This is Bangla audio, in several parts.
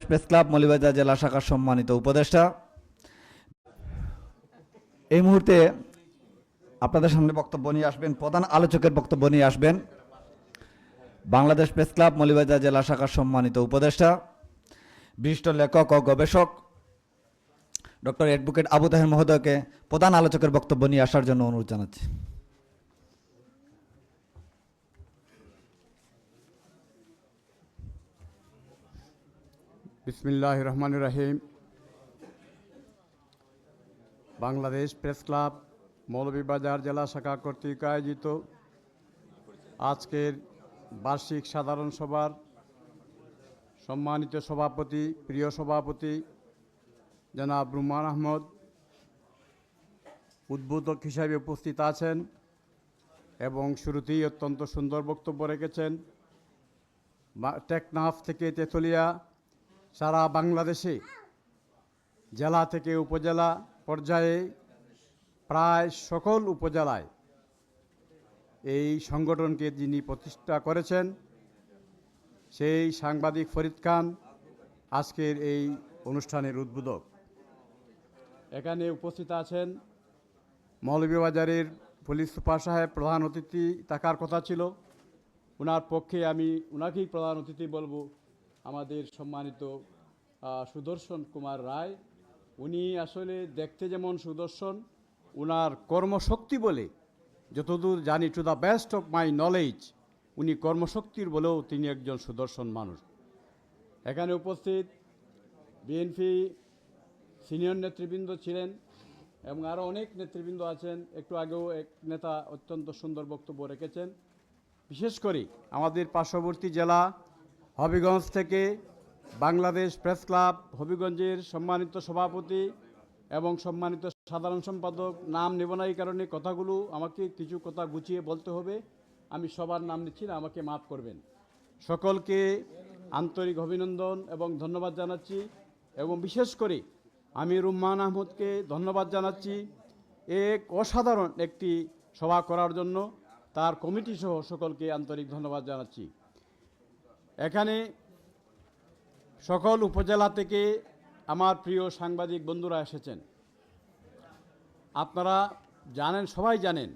প্রেস ক্লাব মৌলভীবাজার জেলা শাখার সম্মানিত উপদেষ্টা, এই মুহূর্তে আপনাদের সামনে বক্তব্য নিয়ে আসবেন, প্রধান আলোচকের বক্তব্য নিয়ে আসবেন বাংলাদেশ প্রেস ক্লাব মৌলভীবাজার জেলা শাখার সম্মানিত উপদেষ্টা, বিশিষ্ট লেখক ও গবেষক ডক্টর অ্যাডভোকেট আবু তাহের মহোদয়কে প্রধান আলোচকের বক্তব্য নিয়ে আসার জন্য অনুরোধ জানাচ্ছি। বিসমিল্লাহির রহমানির রহিম। বাংলাদেশ প্রেস ক্লাব মৌলভীবাজার জেলা শাখা কর্তৃক আয়োজিত আজকের বার্ষিক সাধারণ সভার সম্মানিত সভাপতি, প্রিয় সভাপতি জনাব রুমান আহমদ উদ্বোধক হিসাবে উপস্থিত আছেন এবং শুরুতেই অত্যন্ত সুন্দর বক্তব্য রেখেছেন। টেকনাফ থেকে তেঁতুলিয়া সারা বাংলাদেশে জেলা থেকে উপজেলা পর্যায়ে প্রায় সকল উপজেলায় এই সংগঠনকে যিনি প্রতিষ্ঠা করেছেন সেই সাংবাদিক ফরিদ খান আজকের এই অনুষ্ঠানের উদ্বোধক। এখানে উপস্থিত আছেন মৌলভীবাজারের পুলিশ সুপার সাহেব, প্রধান অতিথি থাকার কথা ছিল, ওনার পক্ষে আমি ওনাকেই প্রধান অতিথি বলবো, আমাদের সম্মানিত সুদর্শন কুমার রায়। উনি আসলে দেখতে যেমন সুদর্শন, ওনার কর্মশক্তি বলে যতদূর জানি, to the best of my knowledge, উনি কর্মশক্তির বলেও তিনি একজন সুদর্শন মানুষ। এখানে উপস্থিত বিএনপি সিনিয়র নেতৃবৃন্দ ছিলেন এবং আরও অনেক নেতৃবৃন্দ আছেন। একটু আগেও এক নেতা অত্যন্ত সুন্দর বক্তব্য রেখেছেন। বিশেষ করে আমাদের পার্শ্ববর্তী জেলা হবিগঞ্জ থেকে বাংলাদেশ প্রেস ক্লাব হবিগঞ্জের সম্মানিত সভাপতি এবং সম্মানিত সাধারণ সম্পাদক, নাম নেব না এই কারণে কথাগুলো আমাকে কিছু কথা গুছিয়ে বলতে হবে, আমি সবার নাম নিচ্ছি না, আমাকে মাফ করবেন। সকলকে আন্তরিক অভিনন্দন এবং ধন্যবাদ জানাচ্ছি এবং বিশেষ করে আমি রুমান আহমদকে ধন্যবাদ জানাচ্ছি এক অসাধারণ একটি সভা করার জন্য, তার কমিটি সহ সকলকে আন্তরিক ধন্যবাদ জানাচ্ছি। এখানে সকল উপজেলা থেকে আমার প্রিয় সাংবাদিক বন্ধুরা এসেছেন। আপনারা জানেন, সবাই জানেন,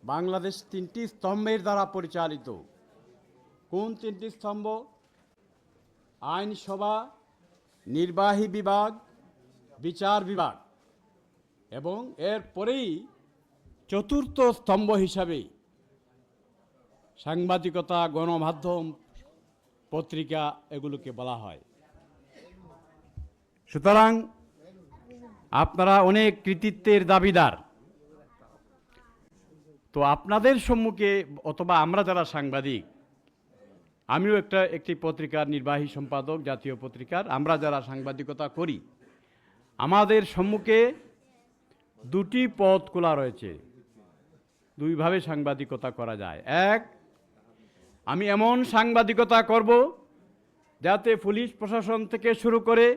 বাংলাদেশ তিনটি স্তম্ভের দ্বারা পরিচালিত। কোন তিনটি স্তম্ভ? আইনসভা, নির্বাহী বিভাগ, বিচার বিভাগ, এবং এর পরেই চতুর্থ স্তম্ভ হিসাবে সাংবাদিকতা, গণমাধ্যম, পত্রিকা, এগুলোকে বলা হয়। সুতরাং আপনারা অনেক কৃতিত্বের দাবিদার। তো আপনাদের সম্মুখে, অথবা আমরা যারা সাংবাদিক, আমিও একটি পত্রিকার নির্বাহী সম্পাদক, জাতীয় পত্রিকার, আমরা যারা সাংবাদিকতা করি, আমাদের সম্মুখে দুটি পথ খোলা রয়েছে। দুইভাবে সাংবাদিকতা করা যায়। এক, আমি এমন সাংবাদিকতা করব যাতে পুলিশ প্রশাসন থেকে শুরু করে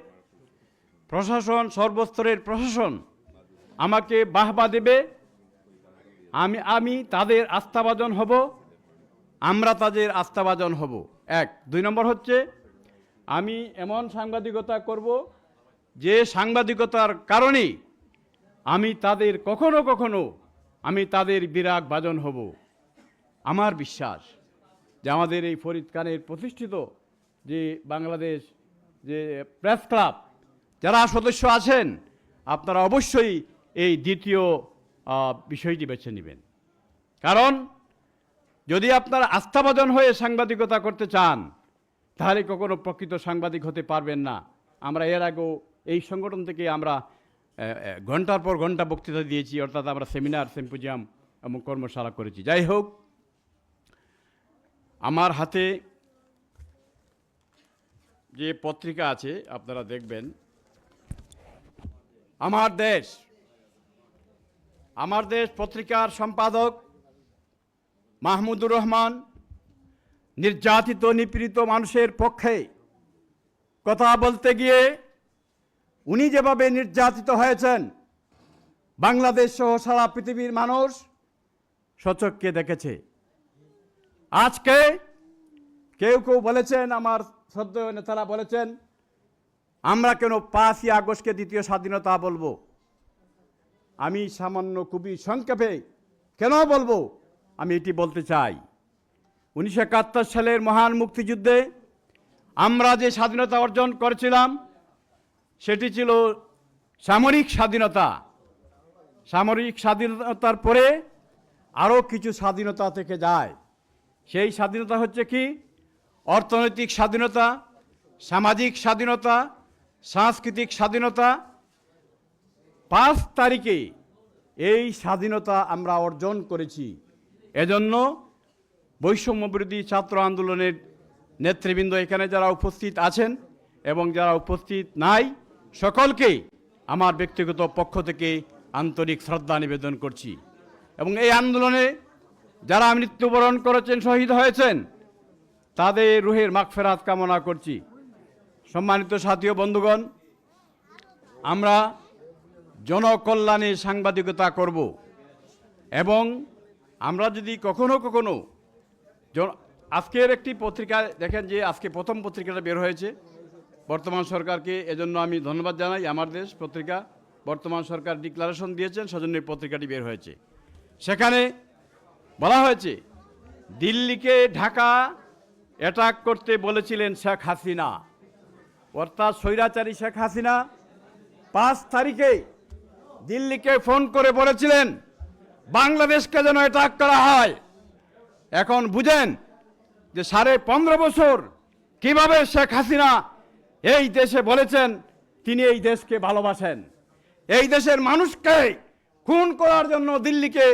প্রশাসন, সর্বস্তরের প্রশাসন আমাকে বাহবা দেবে, আমি তাদের আস্থাভাজন হব, আমরা তাদের আস্থাভাজন হব। এক। দুই নম্বর হচ্ছে, আমি এমন সাংবাদিকতা করব যে সাংবাদিকতার কারণে আমি তাদের কখনো কখনো আমি তাদের বিরাগ ভাজন হব। আমার বিশ্বাস যে আমাদের এই ফরিদ খানের প্রতিষ্ঠিত যে বাংলাদেশ যে প্রেস ক্লাব, যারা সদস্য আছেন, আপনারা অবশ্যই এই দ্বিতীয় বিষয়টি বেছে নেবেন। কারণ যদি আপনারা আস্থাভাজন হয়ে সাংবাদিকতা করতে চান, তাহলে কখনো প্রকৃত সাংবাদিক হতে পারবেন না। আমরা এর আগেও এই সংগঠন থেকে আমরা ঘন্টার পর ঘন্টা বক্তৃতা দিয়েছি, অর্থাৎ আমরা সেমিনার, সিম্পোজিয়াম এবং কর্মশালা করেছি। যাই হোক, আমার হাতে যে পত্রিকা আছে আপনারা দেখবেন, আমার দেশ পত্রিকার সম্পাদক মাহমুদুর রহমান নির্যাতিত, নিপীড়িত মানুষের পক্ষে কথা বলতে গিয়ে উনি যেভাবে নির্যাতিত হয়েছেন, বাংলাদেশ সহ সারা পৃথিবীর মানুষ সচক্ষে দেখেছে। আজকে কেউ কেউ বলেছেন আমার শ্রদ্ধেয় নেতারা বলেছেন আমরা কেন 5ই আগস্টকে দ্বিতীয় স্বাধীনতা বলবো। আমি সামান্য খুবই সংক্ষেপে কেন বলবো আমি এটি বলতে চাই। 1971 সালের মহান মুক্তিযুদ্ধে আমরা যে স্বাধীনতা অর্জন করেছিলাম সেটি ছিল সামরিক স্বাধীনতা। সামরিক স্বাধীনতার পরে আরও কিছু স্বাধীনতা থেকে যায়। সেই স্বাধীনতা হচ্ছে কি? অর্থনৈতিক স্বাধীনতা, সামাজিক স্বাধীনতা, সাংস্কৃতিক স্বাধীনতা। 5 তারিখে এই স্বাধীনতা আমরা অর্জন করেছি। এজন্য বৈষম্য বিরোধী ছাত্র আন্দোলনের নেতৃবৃন্দ এখানে যারা উপস্থিত আছেন এবং যারা উপস্থিত নাই সকলকে আমার ব্যক্তিগত পক্ষ থেকে আন্তরিক শ্রদ্ধা নিবেদন করছি। এবং এই আন্দোলনে যারা মৃত্যুবরণ করেছেন, শহীদ হয়েছেন, তাদের রুহের মাগফিরাত কামনা করছি। সম্মানিত সাথী ও বন্ধুগণ, আমরা জনকল্যাণে সাংবাদিকতা করব এবং আমরা যদি কখনো কখনো আজকের একটি পত্রিকায় দেখেন যে আজকে প্রথম পত্রিকাটা বের হয়েছে বর্তমান সরকারকে, এজন্য আমি ধন্যবাদ জানাই। আমার দেশ পত্রিকা বর্তমান সরকার ডিক্লারেশন দিয়েছেন, সেজন্য এই পত্রিকাটি বের হয়েছে। সেখানে বলা হয়েছে দিল্লিকে ঢাকা অ্যাটাক করতে বলেছিলেন শেখ হাসিনা, অর্থাৎ স্বৈরাচারী শেখ হাসিনা 5 তারিখে দিল্লিকে ফোন করে বলেছিলেন বাংলাদেশকে যেন অ্যাটাক করা হয়। এখন বুঝেন যে 15.5 বছর কিভাবে শেখ হাসিনা এই দেশে বলেছেন তিনি এই দেশকে ভালোবাসেন, এই দেশের মানুষকে খুন করার জন্য দিল্লিকে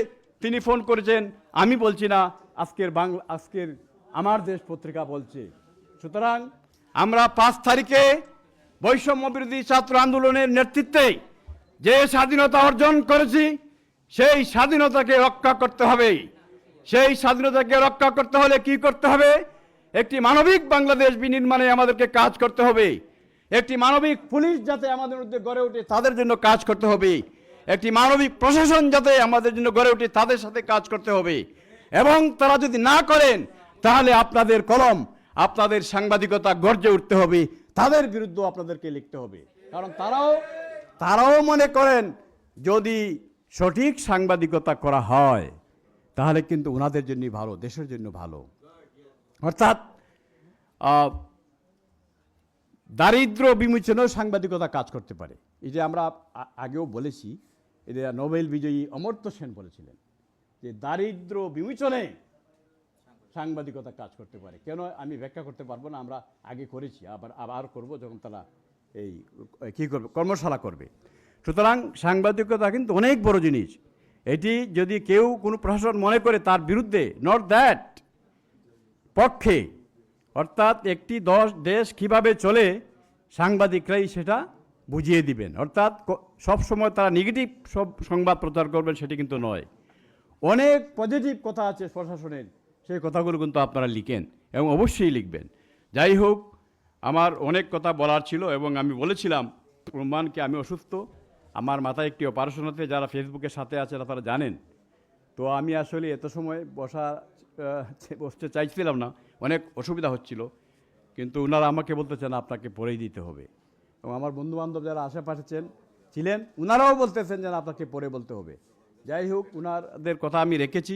তিনি ফোন করেছেন। আমি বলছি না, আজকের আমার দেশ পত্রিকা বলছে। সুতরাং আমরা 5 তারিখে বৈষম্য বিরোধী ছাত্র আন্দোলনের নেতৃত্বে যে স্বাধীনতা অর্জন করেছি সেই স্বাধীনতাকে রক্ষা করতে হবে। সেই স্বাধীনতাকে রক্ষা করতে হলে কি করতে হবে? একটি মানবিক বাংলাদেশ বিনির্মাণে আমাদেরকে কাজ করতে হবে। একটি মানবিক পুলিশ যাতে আমাদের মধ্যে গড়ে ওঠে তাদের জন্য কাজ করতে হবে। একটি মানবিক প্রশাসন যাতে আমাদের জন্য গড়ে ওঠে তাদের সাথে কাজ করতে হবে। এবং তারা যদি না করেন তাহলে আপনাদের কলম, আপনাদের সাংবাদিকতা গর্জে উঠতে হবে, তাদের বিরুদ্ধে আপনাদেরকে লিখতে হবে। কারণ তারাও মনে করেন যদি সঠিক সাংবাদিকতা করা হয় তাহলে কিন্তু ওনাদের জন্য ভালো, দেশের জন্য ভালো। অর্থাৎ দারিদ্র বিমোচনেও সাংবাদিকতা কাজ করতে পারে। এই যে আমরা আগেও বলেছি, এটা নোবেল বিজয়ী অমর্ত্য সেন বলেছিলেন যে দারিদ্র বিমোচনে সাংবাদিকতা কাজ করতে পারে। কেন আমি ব্যাখ্যা করতে পারবো না, আমরা আগে করেছি, আবার করব যখন তারা এই কী করবে, কর্মশালা করবে। সুতরাং সাংবাদিকতা কিন্তু অনেক বড় জিনিস। এটি যদি কেউ কোনো প্রশাসন মনে করে তার বিরুদ্ধে, নট দ্যাট, পক্ষে, অর্থাৎ একটি দেশ কিভাবে চলে সাংবাদিকরাই সেটা বুঝিয়ে দিবেন। অর্থাৎ সব সময় তারা নেগেটিভ সব সংবাদ প্রচার করবেন সেটি কিন্তু নয়। অনেক পজিটিভ কথা আছে প্রশাসনের, সেই কথাগুলো কিন্তু আপনারা লিখেন এবং অবশ্যই লিখবেন। যাই হোক, আমার অনেক কথা বলার ছিল এবং আমি বলেছিলাম রহমানকে আমি অসুস্থ, আমার মাথায় একটি অপারেশন হতে, যারা ফেসবুকের সাথে আছে তারা জানেন। তো আমি আসলে এত সময় বসতে চাইছিলাম না, অনেক অসুবিধা হচ্ছিল, কিন্তু ওনারা আমাকে বলতেছেন আপনাকে পড়েই দিতে হবে। এবং আমার বন্ধুবান্ধব যারা আশেপাশে ছিলেন ওনারাও বলতেছেন যেন আপনাকে পড়ে বলতে হবে। যাই হোক, ওনাদের কথা আমি রেখেছি।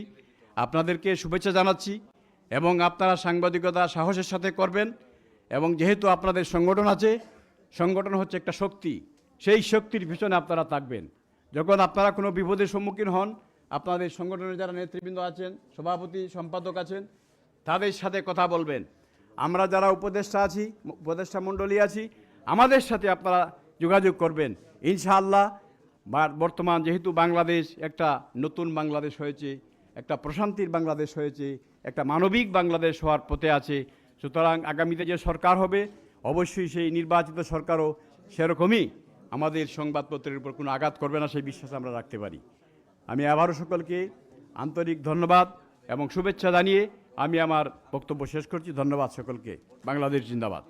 আপনাদেরকে শুভেচ্ছা জানাচ্ছি এবং আপনারা সাংবাদিকতা সাহসের সাথে করবেন। এবং যেহেতু আপনাদের সংগঠন আছে, সংগঠন হচ্ছে একটা শক্তি, সেই শক্তির পিছনে আপনারা থাকবেন। যখন আপনারা কোনো বিপদের সম্মুখীন হন, আপনাদের সংগঠনের যারা নেতৃবৃন্দ আছেন, সভাপতি, সম্পাদক আছেন, তাদের সাথে কথা বলবেন। আমরা যারা উপদেষ্টা মণ্ডলী আছি, আমাদের সাথে আপনারা যোগাযোগ করবেন। ইনশাআল্লাহ বর্তমান যেহেতু বাংলাদেশ একটা নতুন বাংলাদেশ হয়েছে, একটা প্রশান্তির বাংলাদেশ হয়েছে, একটা মানবিক বাংলাদেশ হওয়ার পথে আছে। সুতরাং আগামীতে যে সরকার হবে অবশ্যই সেই নির্বাচিত সরকারও সেরকমই আমাদের সংবাদপত্রের উপর কোনো আঘাত করবে না, সেই বিশ্বাস আমরা রাখতে পারি। আমি আবারও সকলকে আন্তরিক ধন্যবাদ এবং শুভেচ্ছা জানিয়ে আমি আমার বক্তব্য শেষ করছি। ধন্যবাদ সকলকে। বাংলাদেশ জিন্দাবাদ।